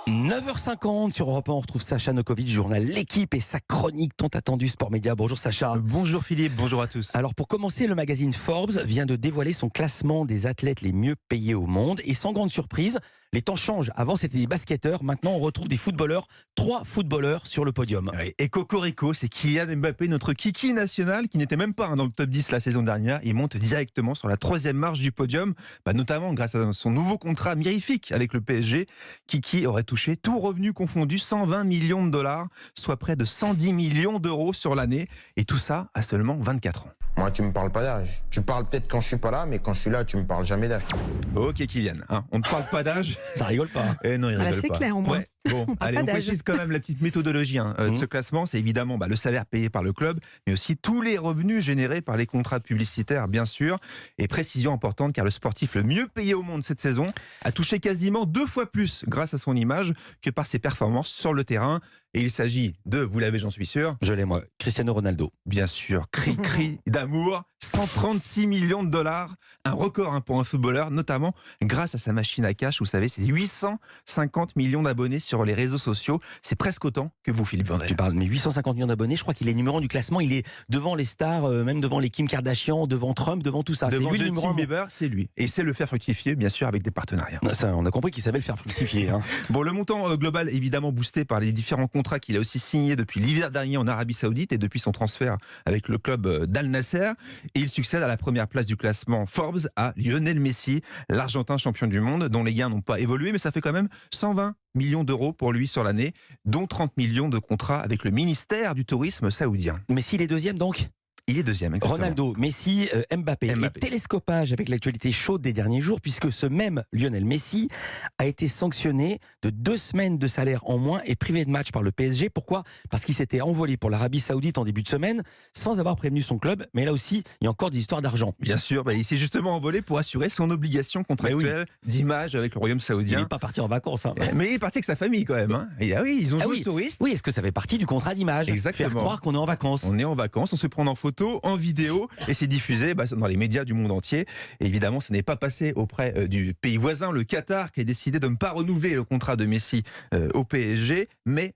9h50 sur Europe 1, on retrouve Sacha Nokovic, journal L'équipe et sa chronique tant attendue Sport Média. Bonjour Sacha. Bonjour Philippe, bonjour à tous. Alors pour commencer, le magazine Forbes vient de dévoiler son classement des athlètes les mieux payés au monde. Et sans grande surprise, les temps changent. Avant c'était des basketteurs, maintenant on retrouve des footballeurs. 3 footballeurs sur le podium. Oui, et Cocorico, c'est Kylian Mbappé, notre kiki national, qui n'était même pas dans le top 10 la saison dernière. Il monte directement sur la 3e marche du podium, notamment grâce à son nouveau contrat mirifique avec le PSG. Kiki aurait touché, tout revenu confondu, 120 millions de dollars, soit près de 110 millions d'euros sur l'année. Et tout ça à seulement 24 ans. Moi, tu me parles pas d'âge. Tu parles peut-être quand je suis pas là, mais quand je suis là, tu me parles jamais d'âge. Ok Kylian, on ne parle pas d'âge. Ça rigole pas. Eh non, il rigole c'est pas. clair au moins. Ouais. Bon, allez, on précise quand même la petite méthodologie de ce classement. C'est évidemment le salaire payé par le club, mais aussi tous les revenus générés par les contrats publicitaires, bien sûr. Et précision importante, car le sportif le mieux payé au monde cette saison a touché quasiment 2 fois plus grâce à son image que par ses performances sur le terrain. Et il s'agit de, vous l'avez, j'en suis sûr. Je l'ai moi, Cristiano Ronaldo. Bien sûr, cri d'amour, 136 millions de dollars, un record pour un footballeur, notamment grâce à sa machine à cash. Vous savez, c'est 850 millions d'abonnés sur les réseaux sociaux. C'est presque autant que vous, Philippe Vandel. Tu parles, mais 850 millions d'abonnés, je crois qu'il est numéro 1 du classement. Il est devant les stars, même devant les Kim Kardashian, devant Trump, devant tout ça. Devant c'est lui le numéro 1. Bieber, c'est lui. Et c'est le faire fructifier, bien sûr, avec des partenariats. Ça, on a compris qu'il savait le faire fructifier. Bon, le montant global, évidemment, boosté par les différents contrats qu'il a aussi signés depuis l'hiver dernier en Arabie Saoudite et depuis son transfert avec le club d'Al Nasser. Et il succède à la première place du classement Forbes à Lionel Messi, l'Argentin champion du monde, dont les gains n'ont pas évolué, mais ça fait quand même 120 millions d'euros pour lui sur l'année, dont 30 millions de contrats avec le ministère du tourisme saoudien. Messi, il est deuxième donc. Il est deuxième, exactement. Ronaldo, Messi, Mbappé. Et télescopage avec l'actualité chaude des derniers jours, puisque ce même Lionel Messi a été sanctionné de 2 semaines de salaire en moins et privé de match par le PSG. Pourquoi ? Parce qu'il s'était envolé pour l'Arabie Saoudite en début de semaine sans avoir prévenu son club. Mais là aussi, il y a encore des histoires d'argent. Bien sûr, il s'est justement envolé pour assurer son obligation contractuelle d'image avec le Royaume Saoudien. Il n'est pas parti en vacances. Mais il est parti avec sa famille quand même. Et ils ont joué le touriste. Oui, est-ce que ça fait partie du contrat d'image ? Exactement. Faire croire qu'on est en vacances. On est en vacances, on se prend en photo, en vidéo, et c'est diffusé dans les médias du monde entier. Et évidemment, ce n'est pas passé auprès du pays voisin, le Qatar, qui a décidé de ne pas renouveler le contrat de Messi au PSG, mais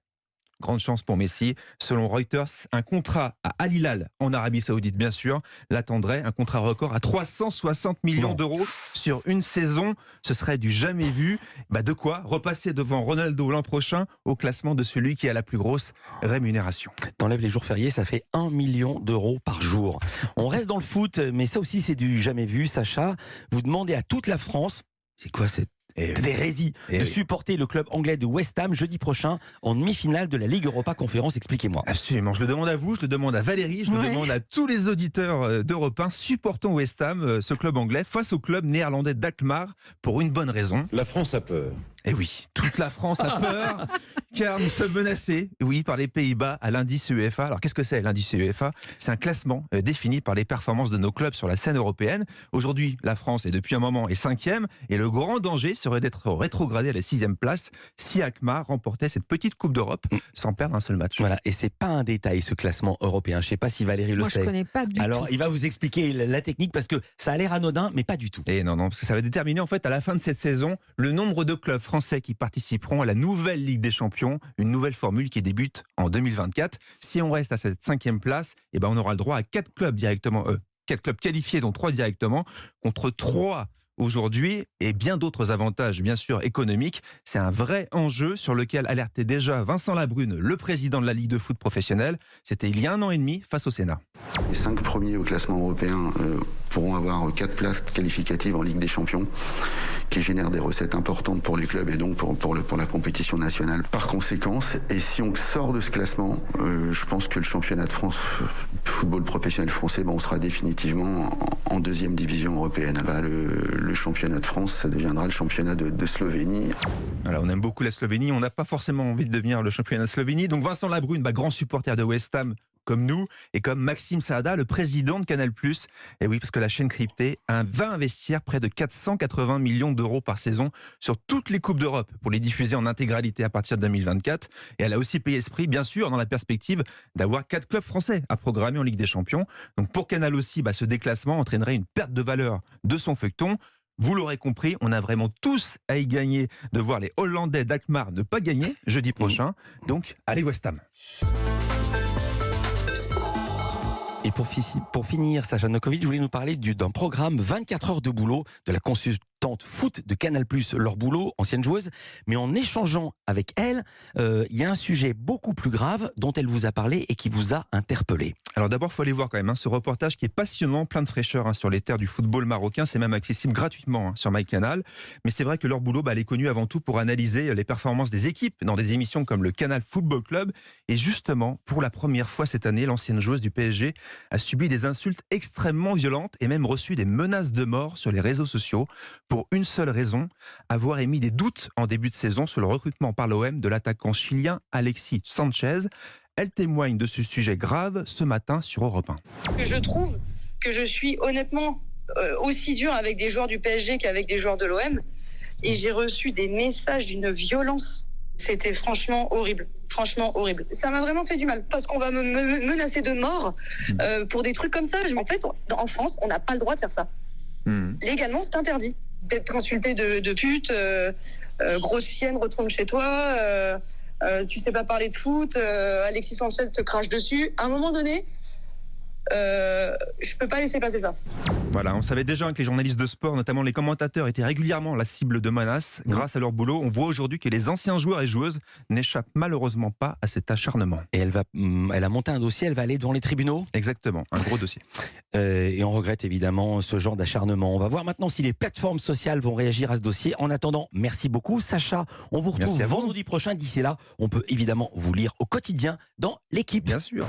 grande chance pour Messi. Selon Reuters, un contrat à Al Hilal en Arabie Saoudite, bien sûr, l'attendrait. Un contrat record à 360 millions d'euros sur une saison. Ce serait du jamais vu. De quoi repasser devant Ronaldo l'an prochain au classement de celui qui a la plus grosse rémunération. T'enlèves les jours fériés, ça fait 1 million d'euros par jour. On reste dans le foot, mais ça aussi c'est du jamais vu. Sacha, vous demandez à toute la France, c'est quoi cette hérésie de supporter le club anglais de West Ham jeudi prochain en demi-finale de la Ligue Europa Conférence. Expliquez-moi. Absolument, je le demande à vous, je le demande à Valérie, je le demande à tous les auditeurs d'Europe 1. Supportons West Ham, ce club anglais, face au club néerlandais d'Alkmaar, pour une bonne raison. La France a peur. Et oui, toute la France a peur, car nous sommes menacés, par les Pays-Bas à l'indice UEFA. Alors qu'est-ce que c'est l'indice UEFA ? C'est un classement défini par les performances de nos clubs sur la scène européenne. Aujourd'hui, la France est depuis un moment 5e, et le grand danger serait d'être rétrogradé à la 6e place si Alkmaar remportait cette petite Coupe d'Europe sans perdre un seul match. Voilà, et c'est pas un détail ce classement européen. Je ne sais pas si Valérie le sait. Moi, je connais pas du tout. Alors, il va vous expliquer la technique parce que ça a l'air anodin, mais pas du tout. Et non, parce que ça va déterminer en fait à la fin de cette saison le nombre de clubs français qui participeront à la nouvelle Ligue des Champions, une nouvelle formule qui débute en 2024. Si on reste à cette 5e place, on aura le droit à 4 clubs directement, 4 clubs qualifiés, dont 3 directement, contre 3 aujourd'hui, et bien d'autres avantages, bien sûr, économiques. C'est un vrai enjeu sur lequel alertait déjà Vincent Labrune, le président de la Ligue de foot professionnelle. C'était il y a 1 an et demi face au Sénat. Les 5 premiers au classement européen pourront avoir 4 places qualificatives en Ligue des Champions, qui génèrent des recettes importantes pour les clubs et donc pour la compétition nationale. Par conséquent, et si on sort de ce classement, je pense que le championnat de France, football professionnel français, on sera définitivement en 2e division européenne. Le championnat de France, ça deviendra le championnat de Slovénie. Voilà, on aime beaucoup la Slovénie, on n'a pas forcément envie de devenir le championnat de Slovénie. Donc Vincent Labrune, grand supporter de West Ham, comme nous, et comme Maxime Saada, le président de Canal+. Et oui, parce que la chaîne cryptée va investir près de 480 millions d'euros par saison sur toutes les Coupes d'Europe pour les diffuser en intégralité à partir de 2024. Et elle a aussi payé ce prix, bien sûr, dans la perspective d'avoir 4 clubs français à programmer en Ligue des Champions. Donc pour Canal aussi, ce déclassement entraînerait une perte de valeur de son feuilleton. Vous l'aurez compris, on a vraiment tous à y gagner de voir les Hollandais d'Alkmaar ne pas gagner jeudi prochain. Donc, allez West Ham. Et pour finir, Sacha Nokovic, je voulais nous parler d'un programme 24 heures de boulot de la consultante foot de Canal+, leur boulot, ancienne joueuse. Mais en échangeant avec elle, il y a un sujet beaucoup plus grave dont elle vous a parlé et qui vous a interpellé. Alors d'abord, il faut aller voir quand même ce reportage qui est passionnant, plein de fraîcheur sur les terres du football marocain. C'est même accessible gratuitement sur MyCanal. Mais c'est vrai que leur boulot, elle est connue avant tout pour analyser les performances des équipes dans des émissions comme le Canal Football Club. Et justement, pour la première fois cette année, l'ancienne joueuse du PSG a subi des insultes extrêmement violentes et même reçu des menaces de mort sur les réseaux sociaux pour une seule raison, avoir émis des doutes en début de saison sur le recrutement par l'OM de l'attaquant chilien Alexis Sanchez. Elle témoigne de ce sujet grave ce matin sur Europe 1. Je trouve que je suis honnêtement aussi dur avec des joueurs du PSG qu'avec des joueurs de l'OM. Et j'ai reçu des messages d'une violence. C'était franchement horrible. Franchement horrible. Ça m'a vraiment fait du mal. Parce qu'on va me menacer de mort pour des trucs comme ça. En fait, en France, on n'a pas le droit de faire ça. Légalement, c'est interdit. D'être insulté de pute, grosse chienne, retourne chez toi, tu sais pas parler de foot, Alexis Sanchez te crache dessus. À un moment donné, je peux pas laisser passer ça. Voilà, on savait déjà que les journalistes de sport, notamment les commentateurs, étaient régulièrement la cible de menaces. Grâce à leur boulot, on voit aujourd'hui que les anciens joueurs et joueuses n'échappent malheureusement pas à cet acharnement. Et elle a monté un dossier, elle va aller devant les tribunaux. Exactement, un gros dossier. Et on regrette évidemment ce genre d'acharnement. On va voir maintenant si les plateformes sociales vont réagir à ce dossier. En attendant, merci beaucoup Sacha. On vous retrouve vendredi prochain. D'ici là, on peut évidemment vous lire au quotidien dans l'équipe. Bien sûr.